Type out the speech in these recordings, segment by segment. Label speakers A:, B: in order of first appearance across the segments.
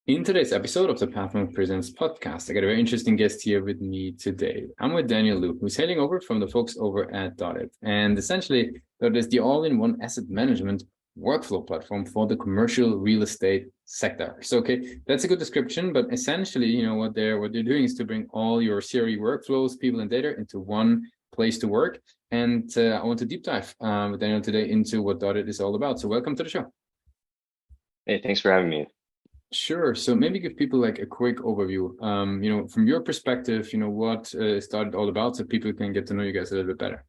A: In today's episode of the Pathmonk Presents podcast, I got a very interesting guest here with me today. I'm with Daniel Liu, who's hailing over from the folks over at Dottid. And essentially, Dottid is the all-in-one asset management workflow platform for the commercial real estate sector. So, okay, that's a good description, but essentially, what they're doing is to bring all your CRE workflows, people, and data into one place to work. And I want to deep dive with Daniel today into what Dottid is all about. So, welcome to the show.
B: Hey, thanks for having me.
A: Sure. So maybe give people like a quick overview. From your perspective, what started all about, so people can get to know you guys a little bit better.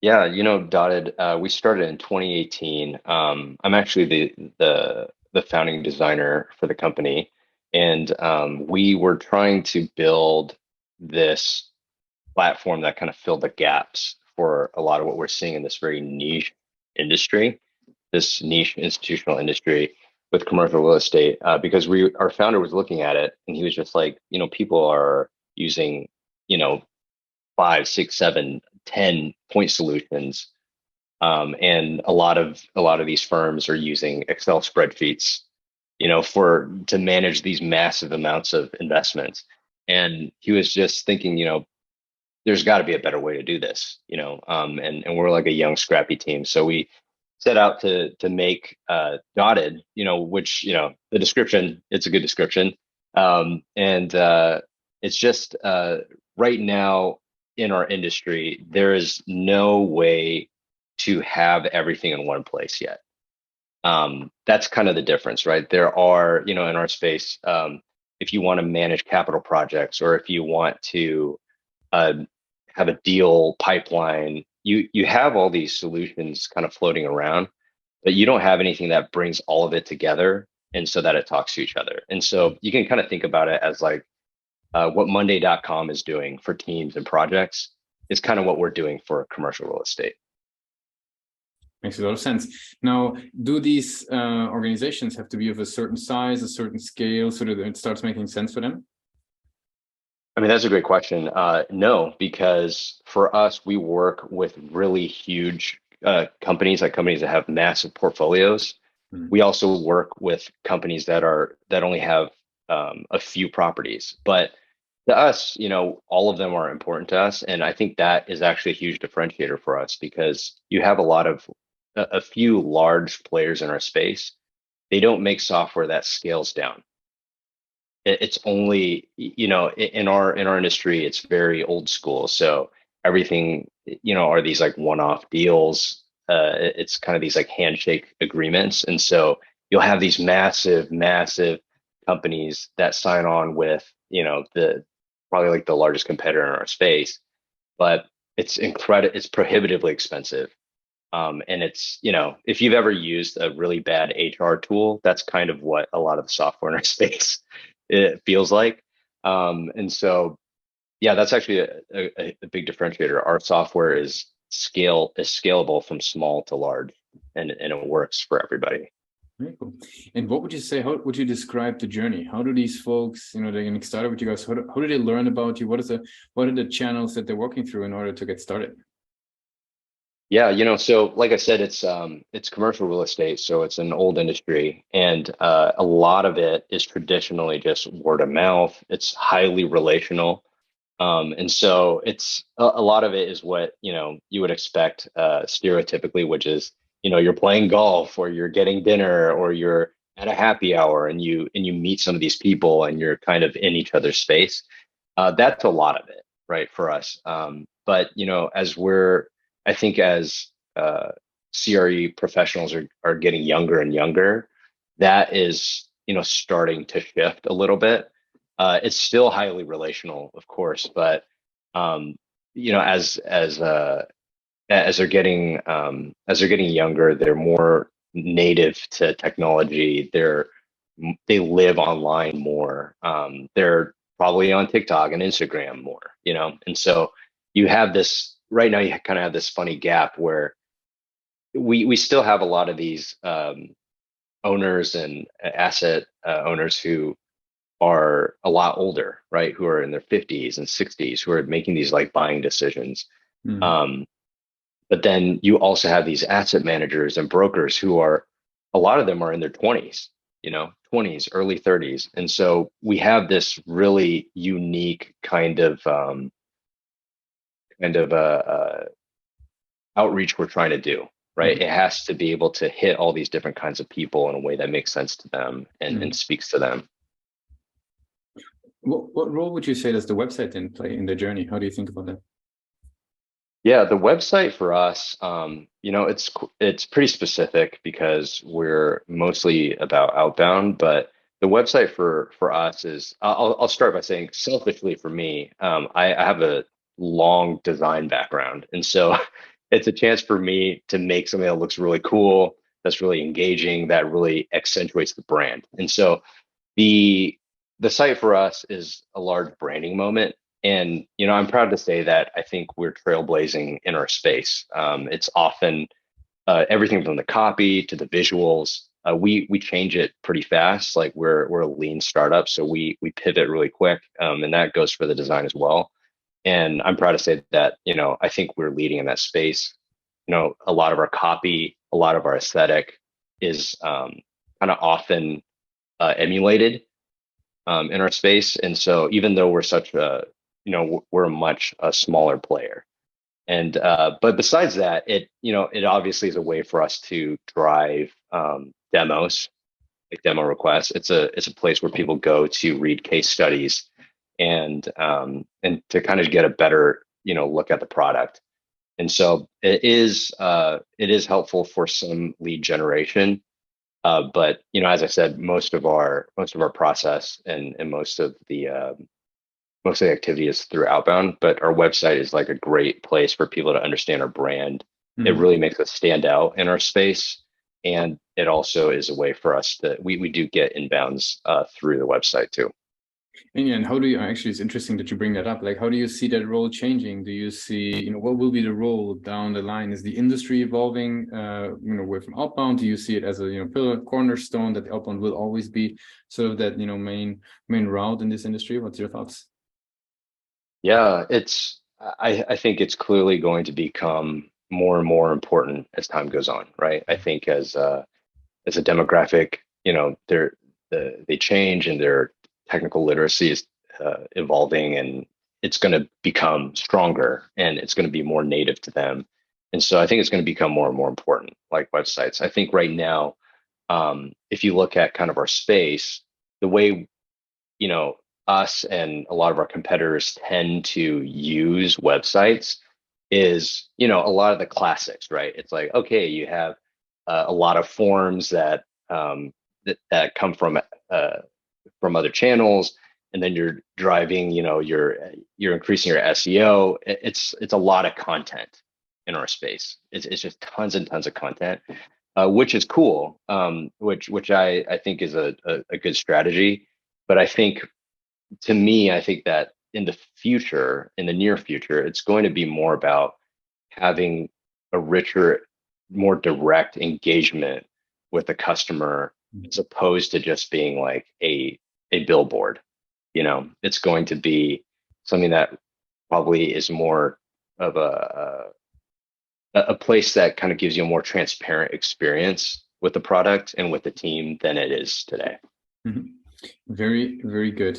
B: Yeah, Dottid, we started in 2018. I'm actually the founding designer for the company, and we were trying to build this platform that kind of filled the gaps for a lot of what we're seeing in this very niche industry, this niche institutional industry with commercial real estate. Because our founder was looking at it, and he was just like, people are using, you know, five, six, seven, 10 point solutions. And a lot of these firms are using Excel spreadsheets, for to manage these massive amounts of investments. And he was just thinking, there's got to be a better way to do this, and we're like a young, scrappy team. So we set out to make Dottid, which, the description, it's a good description. And it's just right now in our industry, there is no way to have everything in one place yet. That's kind of the difference, right? There are, in our space, if you want to manage capital projects or if you want to uh, have a deal pipeline, you have all these solutions kind of floating around, but you don't have anything that brings all of it together and so that it talks to each other. And so you can kind of think about it as like what Monday.com is doing for teams and projects is kind of what we're doing for commercial real estate.
A: Makes a lot of sense. Now, do these organizations have to be of a certain size, a certain scale, so that it starts making sense for them?
B: I mean, that's a great question. No, because for us, we work with really huge companies, like companies that have massive portfolios.
A: Hmm.
B: We also work with companies that only have a few properties. But to us, all of them are important to us, and I think that is actually a huge differentiator for us because you have a few large players in our space. They don't make software that scales down. It's only, in our industry, it's very old school. So everything, are these like one-off deals. It's kind of these like handshake agreements. And so you'll have these massive, massive companies that sign on with, the probably like the largest competitor in our space, but it's prohibitively expensive. And it's, if you've ever used a really bad HR tool, that's kind of what a lot of the software in our space it feels like. And so, yeah, that's actually a big differentiator. Our software is scalable from small to large, and it works for everybody.
A: Very cool. And what would you say? How would you describe the journey? How do these folks, they're getting started with you guys? How do they learn about you? What are the channels that they're working through in order to get started?
B: Yeah, so like I said, it's commercial real estate, so it's an old industry, and a lot of it is traditionally just word of mouth. It's highly relational. And so it's a lot of it is what, you would expect stereotypically, which is, you're playing golf or you're getting dinner or you're at a happy hour and you meet some of these people and you're kind of in each other's space. That's a lot of it, right, for us. But I think as CRE professionals are getting younger and younger, that is, starting to shift a little bit. It's still highly relational, of course, but um, as they're getting younger, they're more native to technology. They live online more. They're probably on TikTok and Instagram more, and so you have this right now. You kind of have this funny gap where we still have a lot of these owners and asset owners who are a lot older, right? Who are in their 50s and 60s, who are making these like buying decisions.
A: Hmm.
B: Um, but then you also have these asset managers and brokers who are, a lot of them are in their 20s. 20s, early 30s. And so we have this really unique kind of outreach we're trying to do, right?
A: Mhm.
B: It has to be able to hit all these different kinds of people in a way that makes sense to them and
A: Mhm.
B: speaks to them.
A: What role would you say does the website then play in the journey? How do you think about that?
B: Yeah, the website for us, it's pretty specific because we're mostly about outbound, but the website for us is I'll start by saying selfishly for me, I have a long design background, and so it's a chance for me to make something that looks really cool, that's really engaging, that really accentuates the brand. And so the the site for us is a large branding moment. And I'm proud to say that I think we're trailblazing in our space. It's often everything from the copy to the visuals. We change it pretty fast. Like we're a lean startup, so we pivot really quick, and that goes for the design as well. And I'm proud to say that I think we're leading in that space. A lot of our copy, a lot of our aesthetic is kind of often emulated in our space. And so even though we're a much smaller player. And but besides that, it obviously is a way for us to drive demos, like demo requests. It's a place where people go to read case studies and to kind of get a better look at the product. And so it is helpful for some lead generation, but as I said, most of our process and most of the activity is through outbound. But our website is like a great place for people to understand our brand. It
A: Mhm.
B: really makes us stand out in our space, and it also is a way for us to we do get inbounds through the website too.
A: And how do you actually, it's interesting that you bring that up. Like, how do you see that role changing? Do you see, what will be the role down the line? Is the industry evolving, away from outbound? Do you see it as a, pillar cornerstone that outbound will always be sort of that, main route in this industry? What's your thoughts?
B: Yeah, I think it's clearly going to become more and more important as time goes on, right? I think as a demographic, they change and their technical literacy is evolving, and it's going to become stronger and it's going to be more native to them. And so I think it's going to become more and more important, like websites. I think right now, if you look at kind of our space, the way you know, us and a lot of our competitors tend to use websites is, a lot of the classics, right? It's like, okay, you have a lot of forms that come from other channels, and then you're driving, you're increasing your SEO. It's a lot of content in our space. It's just tons and tons of content, which is cool, which I think is a good strategy. But I think that in the future, in the near future, it's going to be more about having a richer, more direct engagement with the customer as opposed to just being like a billboard. It's going to be something that probably is more of a place that kind of gives you a more transparent experience with the product and with the team than it is today.
A: Mhm. Very, very good.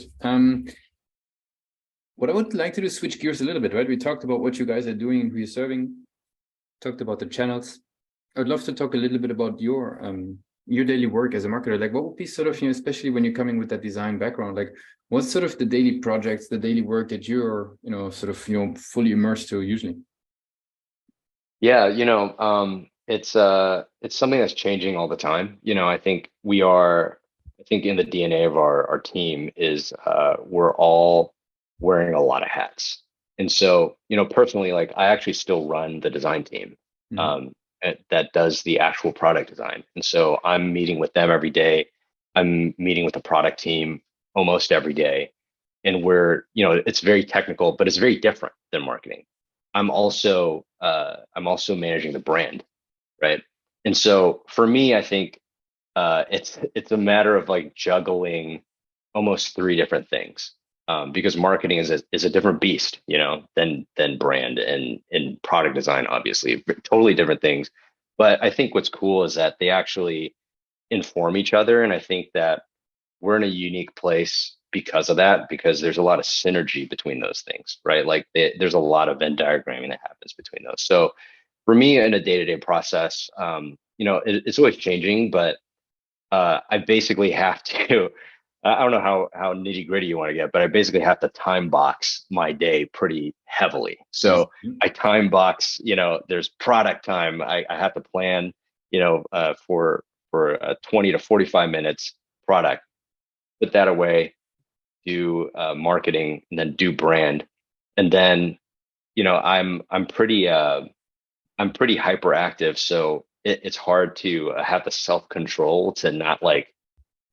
A: What I would like to do is switch gears a little bit, right? We talked about what you guys are doing and who you're serving, talked about the channels. I'd love to talk a little bit about your daily work as a marketer. Like, what would be sort of, especially when you're coming with that design background, like what's sort of the daily projects, the daily work that you're, sort of, fully immersed to usually?
B: Yeah, it's something that's changing all the time. I think in the DNA of our team is we're all wearing a lot of hats. And so, personally, like I actually still run the design team
A: Mhm.
B: um, that does the actual product design. And so I'm meeting with them every day. I'm meeting with the product team almost every day. And it's very technical, but it's very different than marketing. I'm also managing the brand, right? And so for me, I think it's a matter of like juggling almost three different things, because marketing is a different beast, than brand and product design, obviously, totally different things. But I think what's cool is that they actually inform each other. And I think that we're in a unique place because of that, because there's a lot of synergy between those things, right? Like there's a lot of Venn diagramming that happens between those. So for me in a day-to-day process, it's always changing, but I basically have to, I don't know how nitty gritty you want to get, but I basically have to time box my day pretty heavily. So I time box, there's product time. I have to plan, for 20 to 45 minutes product, put that away, do marketing, and then do brand. And then, I'm pretty hyperactive. So it's hard to have the self control to not like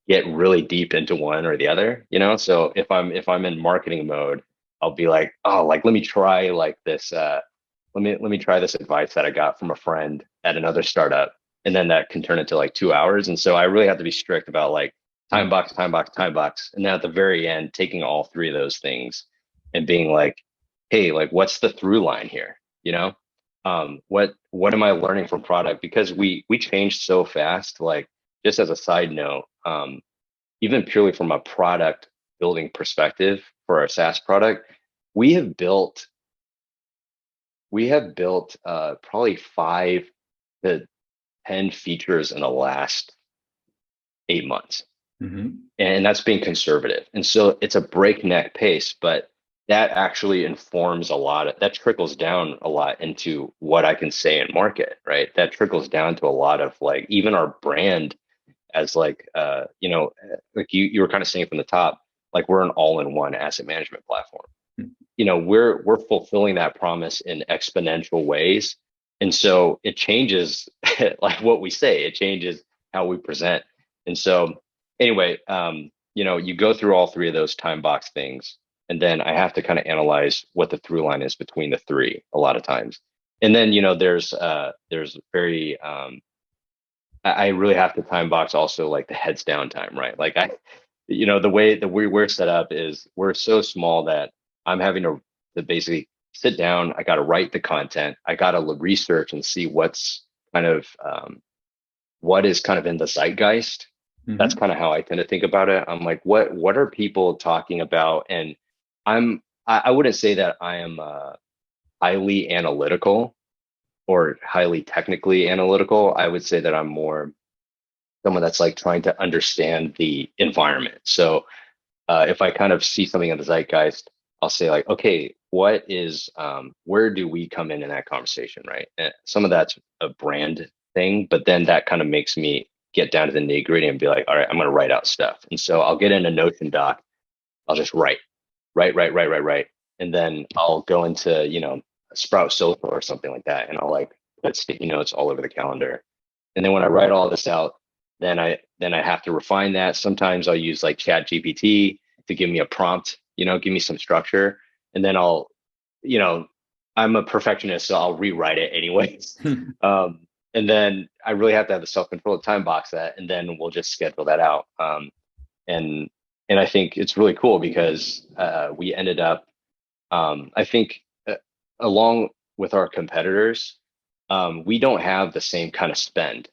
B: get really deep into one or the other, So if I'm in marketing mode, I'll be like, oh, like let me try like this let me try this advice that I got from a friend at another startup. And then that can turn into like 2 hours. And so I really have to be strict about like time box, time box, time box. And then at the very end, taking all three of those things and being like, hey, like what's the through line here? What am I learning from product? Because we changed so fast. Like just as a side note, even purely from a product building perspective for our SaaS product, we have built probably 5 to 10 features in the last 8 months. And that's being conservative. And so it's a breakneck pace, but that actually informs that trickles down a lot into what I can say and market, right? That trickles down to a lot of like even our brand as like like you were kind of saying from the top, like we're an all-in-one asset management platform. We're fulfilling that promise in exponential ways. And so it changes like what we say, it changes how we present. And so anyway, you go through all three of those time box things, and then I have to kind of analyze what the through line is between the three a lot of times. And then, there's very, I really have to time box also like the heads down time, right? Like the way that we're set up is we're so small that I'm having to basically sit down. I got to write the content. I got to research and see what's kind of what is kind of in the zeitgeist. That's kind of how I tend to think about it. I'm like, what are people talking about? And I wouldn't say that I am highly analytical or highly technically analytical. I would say that I'm more someone that's like trying to understand the environment. So if I kind of see something in the zeitgeist, I'll say like, okay, where do we come in that conversation, right? And some of that's a brand thing, but then that kind of makes me get down to the nitty gritty and be like, all right, I'm going to write out stuff. And so I'll get in a Notion doc. I'll just write. And then I'll go into, Sprout Social or something like that. And I'll like put sticky notes all over the calendar. And then when I write all this out, then I have to refine that. Sometimes I'll use like Chat GPT to give me a prompt, give me some structure. And then I'm a perfectionist, so I'll rewrite it anyways. And then I really have to have the self-control to time box that, and then we'll just schedule that out. And I think it's really cool because we ended up, I think, along with our competitors, we don't have the same kind of spend,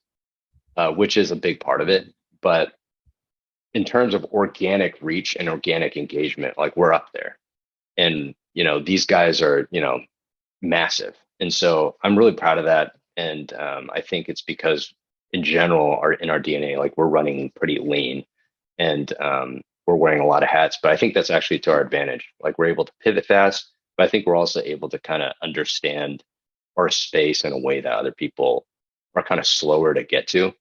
B: which is a big part of it. But in terms of organic reach and organic engagement, like we're up there. And, these guys are, massive. And so I'm really proud of that. And I think it's because in general, in our DNA, like we're running pretty lean and we're wearing a lot of hats. But I think that's actually to our advantage. Like we're able to pivot fast, but I think we're also able to kind of understand our space in a way that other people are kind of slower to get to.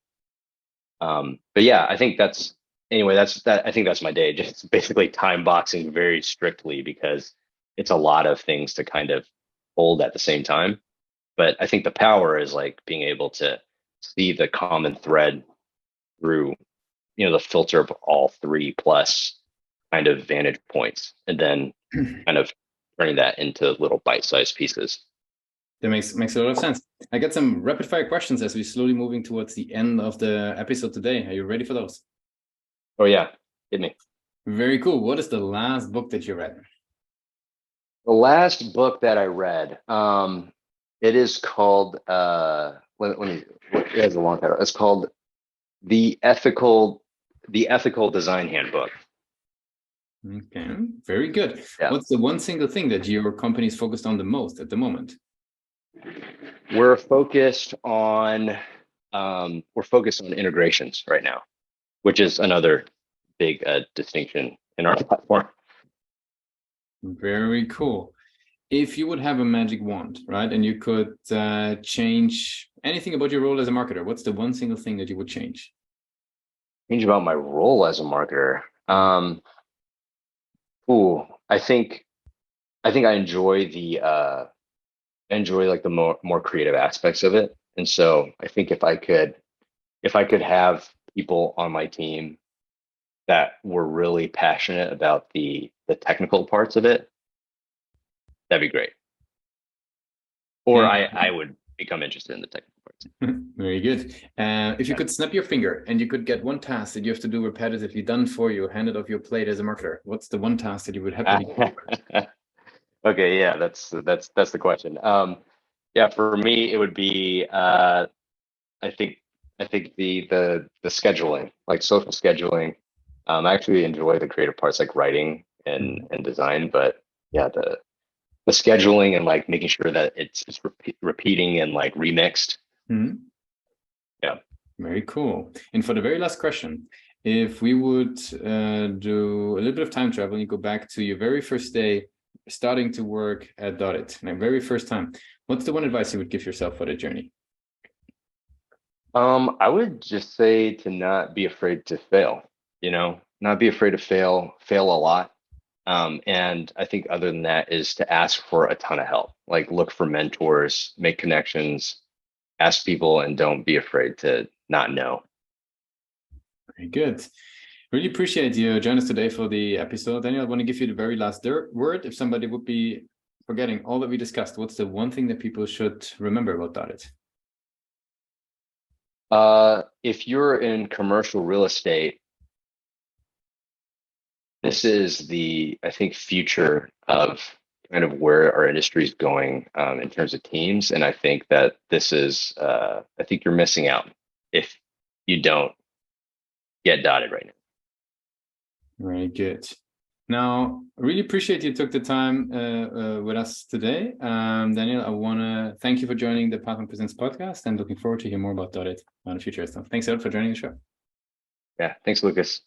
B: But yeah, I think that's I think that's my day. Just basically time boxing very strictly because it's a lot of things to kind of hold at the same time. But I think the power is like being able to see the common thread through, the filter of all three plus kind of vantage points, and then kind of turning that into little bite-sized pieces.
A: That makes a lot of sense. I got some rapid fire questions as we're slowly moving towards the end of the episode today. Are you ready for those?
B: Oh yeah, hit me.
A: Very cool. What is the last book that you read?
B: The last book that I read, it is called let me it has a long title. It's called the ethical design handbook.
A: Okay, very good.
B: Yeah.
A: What's the one single thing that your company is focused on the most at the moment?
B: We're focused on integrations right now, which is another big distinction in our platform.
A: Very cool. If you would have a magic wand, right, and you could change anything about your role as a marketer, what's the one single thing that you would change?
B: Change about my role as a marketer. Ooh, I think I enjoy like the more creative aspects of it. And so I think if I could have people on my team that were really passionate about the technical parts of it, that'd be great. Or
A: Yeah.
B: I would become interested in the technical parts.
A: Very good. If you could snap your finger and you could get one task that you have to do repetitively done for you, handed off your plate as a marketer, what's the one task that you would happily do?
B: Okay, yeah, that's the question. Yeah, for me it would be I think the scheduling, like social scheduling. I actually enjoy the creative parts like writing and design, but yeah, the scheduling and like making sure that it's repeating and like remixed.
A: Mhm.
B: Yeah.
A: Very cool. And for the very last question, if we would do a little bit of time travel and you go back to your very first day starting to work at Dottid, like very first time, what's the one advice you would give yourself for the journey?
B: I would just say to not be afraid to fail, not be afraid to fail a lot. And I think other than that is to ask for a ton of help, like look for mentors, make connections, ask people, and don't be afraid to not know.
A: Very good. Really appreciate you joining us today for the episode. Daniel, I want to give you the very last word. If somebody would be forgetting all that we discussed, what's the one thing that people should remember about Dottid?
B: If you're in commercial real estate, this is I think, future of kind of where our industry is going in terms of teams. And I think that I think you're missing out if you don't get Dottid right now.
A: Very good. Now, I really appreciate you took the time with us today. Daniel, I want to thank you for joining the Pathmonk Presents podcast and looking forward to hear more about Dottid in the future. So thanks a lot for joining the show.
B: Yeah. Thanks, Lucas.